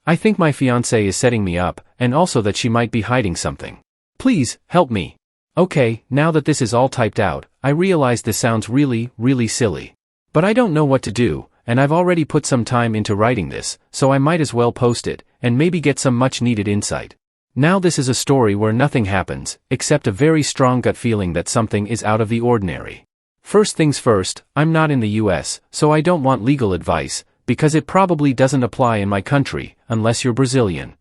I think my fiancée is setting me up, and also that she might be hiding something. Please, help me. Okay, now that this is all typed out, I realize this sounds really, really silly. But I don't know what to do, and I've already put some time into writing this, so I might as well post it, and maybe get some much-needed insight. Now this is a story where nothing happens, except a very strong gut feeling that something is out of the ordinary. First things first, I'm not in the US, so I don't want legal advice, because it probably doesn't apply in my country, unless you're Brazilian.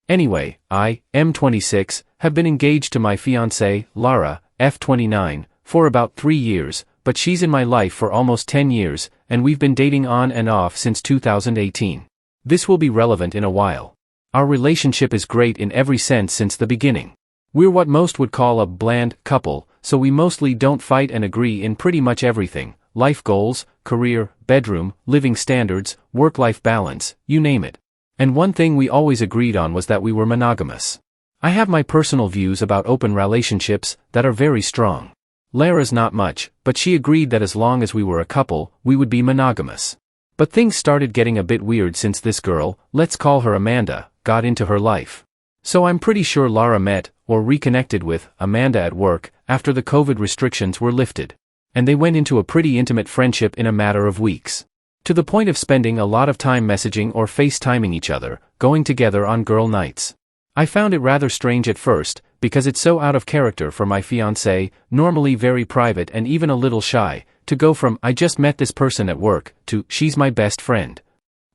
Anyway, I, M26, have been engaged to my fiancée, Lara, F29, for about 3 years, but she's in my life for almost 10 years, and we've been dating on and off since 2018. This will be relevant in a while. Our relationship is great in every sense since the beginning. We're what most would call a bland couple, so we mostly don't fight and agree in pretty much everything: life goals, career, bedroom, living standards, work-life balance, you name it. And one thing we always agreed on was that we were monogamous. I have my personal views about open relationships that are very strong. Lara's not much, but she agreed that as long as we were a couple, we would be monogamous. But things started getting a bit weird since this girl, let's call her Amanda, got into her life. So I'm pretty sure Lara met, or reconnected with, Amanda at work, after the COVID restrictions were lifted. And they went into a pretty intimate friendship in a matter of weeks. To the point of spending a lot of time messaging or FaceTiming each other, going together on girl nights. I found it rather strange at first, because it's so out of character for my fiancée, normally very private and even a little shy, to go from "I just met this person at work" to "she's my best friend."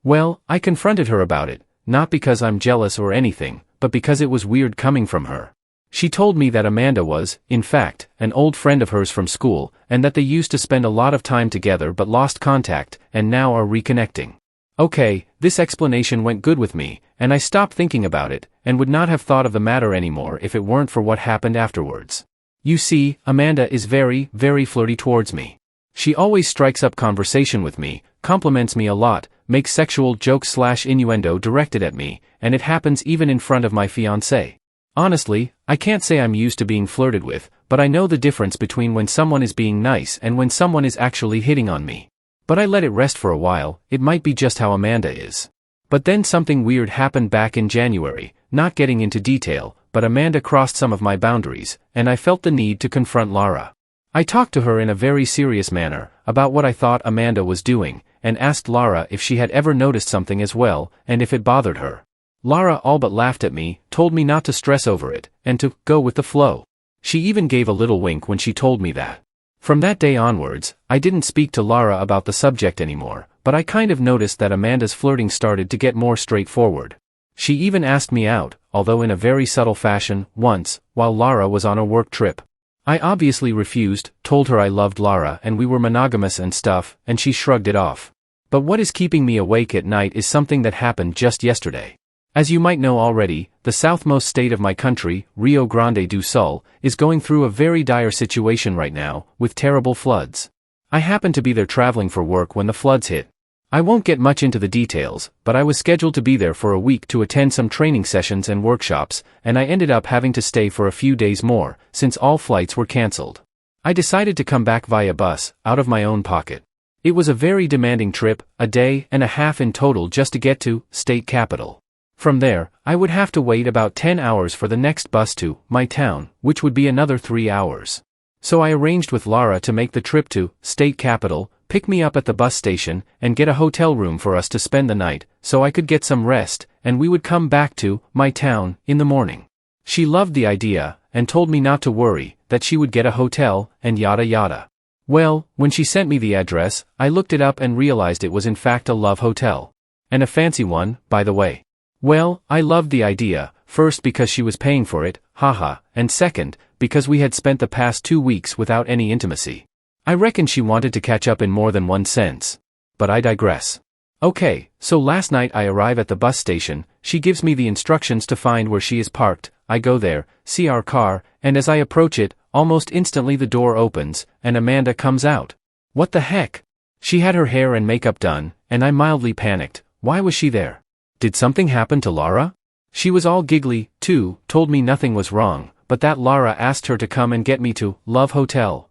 Well, I confronted her about it, not because I'm jealous or anything, but because it was weird coming from her. She told me that Amanda was, in fact, an old friend of hers from school, and that they used to spend a lot of time together but lost contact, and now are reconnecting. Okay, this explanation went good with me, and I stopped thinking about it, and would not have thought of the matter anymore if it weren't for what happened afterwards. You see, Amanda is very, very flirty towards me. She always strikes up conversation with me, compliments me a lot, makes sexual jokes/innuendo directed at me, and it happens even in front of my fiancé. Honestly, I can't say I'm used to being flirted with, but I know the difference between when someone is being nice and when someone is actually hitting on me. But I let it rest for a while, it might be just how Amanda is. But then something weird happened back in January, not getting into detail, but Amanda crossed some of my boundaries, and I felt the need to confront Lara. I talked to her in a very serious manner, about what I thought Amanda was doing, and asked Lara if she had ever noticed something as well, and if it bothered her. Lara all but laughed at me, told me not to stress over it, and to go with the flow. She even gave a little wink when she told me that. From that day onwards, I didn't speak to Lara about the subject anymore, but I kind of noticed that Amanda's flirting started to get more straightforward. She even asked me out, although in a very subtle fashion, once, while Lara was on a work trip. I obviously refused, told her I loved Lara and we were monogamous and stuff, and she shrugged it off. But what is keeping me awake at night is something that happened just yesterday. As you might know already, the southmost state of my country, Rio Grande do Sul, is going through a very dire situation right now, with terrible floods. I happened to be there traveling for work when the floods hit. I won't get much into the details, but I was scheduled to be there for a week to attend some training sessions and workshops, and I ended up having to stay for a few days more, since all flights were cancelled. I decided to come back via bus, out of my own pocket. It was a very demanding trip, a day and a half in total just to get to state capital. From there, I would have to wait about 10 hours for the next bus to my town, which would be another 3 hours. So I arranged with Lara to make the trip to state capital, pick me up at the bus station, and get a hotel room for us to spend the night, so I could get some rest, and we would come back to my town in the morning. She loved the idea, and told me not to worry, that she would get a hotel, and yada yada. Well, when she sent me the address, I looked it up and realized it was in fact a love hotel. And a fancy one, by the way. Well, I loved the idea, first because she was paying for it, haha, and second, because we had spent the past 2 weeks without any intimacy. I reckon she wanted to catch up in more than one sense. But I digress. Okay, so last night I arrive at the bus station, she gives me the instructions to find where she is parked, I go there, see our car, and as I approach it, almost instantly the door opens, and Amanda comes out. What the heck? She had her hair and makeup done, and I mildly panicked. Why was she there? Did something happen to Lara? She was all giggly, too, told me nothing was wrong, but that Lara asked her to come and get me to Love Hotel.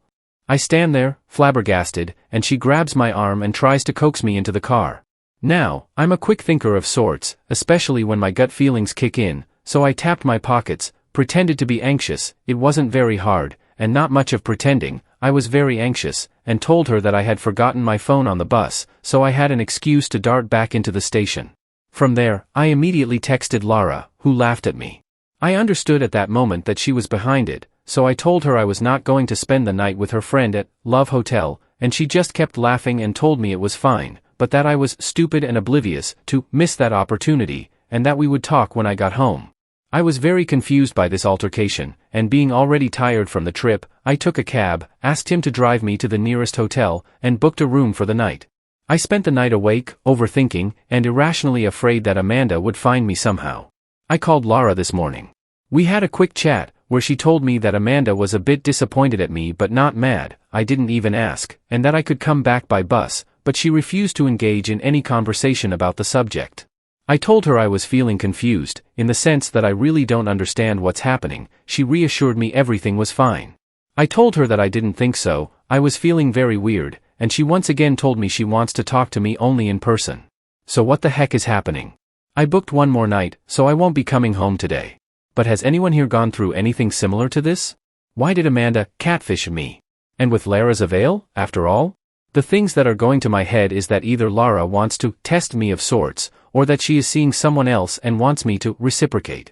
I stand there, flabbergasted, and she grabs my arm and tries to coax me into the car. Now, I'm a quick thinker of sorts, especially when my gut feelings kick in, so I tapped my pockets, pretended to be anxious, it wasn't very hard, and not much of pretending, I was very anxious, and told her that I had forgotten my phone on the bus, so I had an excuse to dart back into the station. From there, I immediately texted Lara, who laughed at me. I understood at that moment that she was behind it, so I told her I was not going to spend the night with her friend at Love Hotel, and she just kept laughing and told me it was fine, but that I was stupid and oblivious to miss that opportunity, and that we would talk when I got home. I was very confused by this altercation, and being already tired from the trip, I took a cab, asked him to drive me to the nearest hotel, and booked a room for the night. I spent the night awake, overthinking, and irrationally afraid that Amanda would find me somehow. I called Lara this morning. We had a quick chat, where she told me that Amanda was a bit disappointed at me but not mad, I didn't even ask, and that I could come back by bus, but she refused to engage in any conversation about the subject. I told her I was feeling confused, in the sense that I really don't understand what's happening. She reassured me everything was fine. I told her that I didn't think so, I was feeling very weird, and she once again told me she wants to talk to me only in person. So what the heck is happening? I booked one more night, so I won't be coming home today. But has anyone here gone through anything similar to this? Why did Amanda catfish me? And with Lara's avail, after all? The things that are going to my head is that either Lara wants to test me of sorts, or that she is seeing someone else and wants me to reciprocate.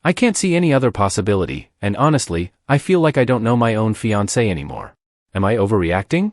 I can't see any other possibility, and honestly, I feel like I don't know my own fiancé anymore. Am I overreacting?